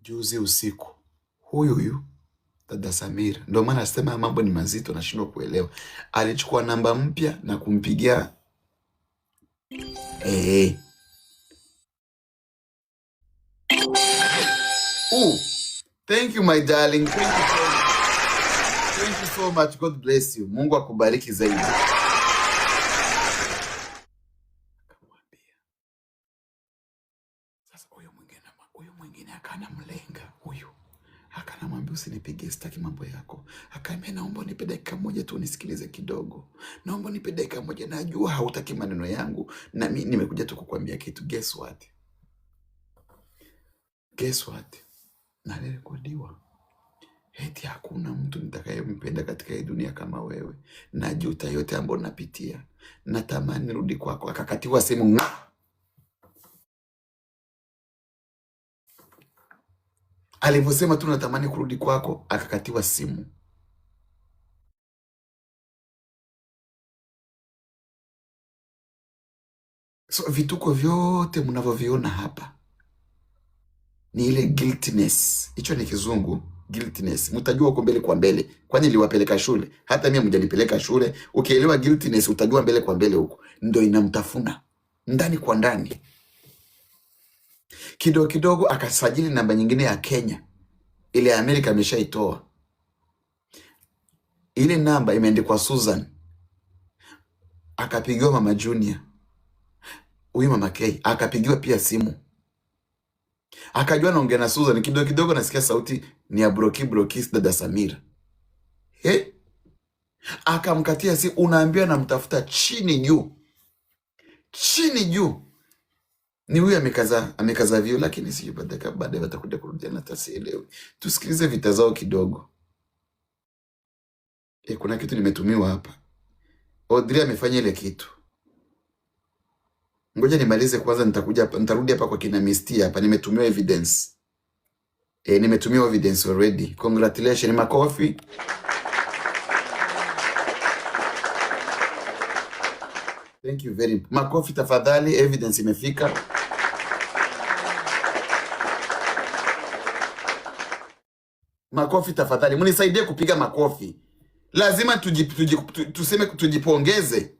juzi usiku. Huyu dada Samira, ndio maana nasema mambo ni mazito, nashindwa kuelewa. Alichukua namba mpya na kumpigia Thank you my darling. Thank you so much. God bless you. Mungu akubariki zaidi. Sasa huyo mwingine akana mlenga huyu. Akana mwambia usinipigie, sitaki mambo yako. Akaambia naomba nipe dakika moja tu nisikilize kidogo. Naomba nipe dakika moja, najua hautaki maneno yangu na mimi nimekuja tu kukuambia kitu. Guess what? Narekodiwa. Eti hakuna mtu nitakayempenda katika hii dunia kama wewe. Najuta yote ambayo napitia. Natamani nirudi kwako. Akakatiwa simu. Alivyosema tu natamani kurudi kwako, akakatiwa simu. So vituko vyote mnavyoviona hapa ni ile guiltiness. Hicho ni kizungu, guiltiness. Mtajua huko mbele kwa mbele. Kwani niliwapeleka shule? Hata mimi mjanipeleka shule. Ukielewa guiltiness utajua mbele kwa mbele huko. Ndio inamtafuna ndani kwa ndani. Kidogo kidogo akasajili namba nyingine ya Kenya. Ile ya Amerika ameshaitoa. Ile namba imeandikwa Susan. Akapigiwa Mama Junior. Huyu Mama K akapigiwa pia simu. Akajua naongea na Susan. Kidogo kidogo nasikia sauti ni ya Brokis dada Samira. Akamkatia simu. Unaambia namtafuta chini juu. Ni huyu amekaza view, lakini sio baadaye watakuja kurudiana, tasielewi. Tusikilize vita zao kidogo. Kuna kitu nimetumiwa hapa. Audrey amefanya ile kitu. Ngoja nimalize kwanza, nitarudi hapa kwa kina Misty hapa. Nimetumiwa evidence. Nimetumiwa evidence already. Congratulations, makofi. Thank you very much. Makofi tafadhali, evidence imefika. Makofi tafadhali. Mnisaidie kupiga makofi. Lazima tuseme tujipongeze.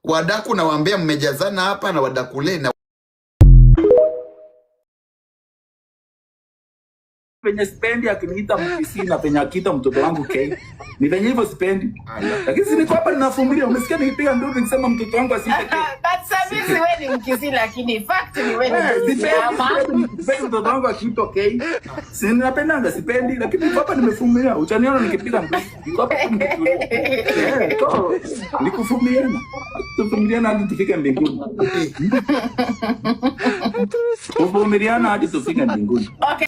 Wadaku na waambia mmejazana hapa na wadakule na penye spendi akiniita mfisi na penye akita mtoto wangu K. Ni venye hivyo spendi. Lakini si niko hapa ninafumilia. Umesikia nikipiga nduru nikisema mtoto wangu asite K. But Samisi wewe ni mkisi, lakini fact ni wewe ni mkisi. Sipendi mtoto wangu akiitwa K. Si ninapendanga sipendi, lakini niko hapa nimefumilia. Utaniona nikipiga nduru. Niko hapa nikufumiliana. Tufumiliana hadi tufike mbinguni. Tufumiliana hadi tufike mbinguni. Okay.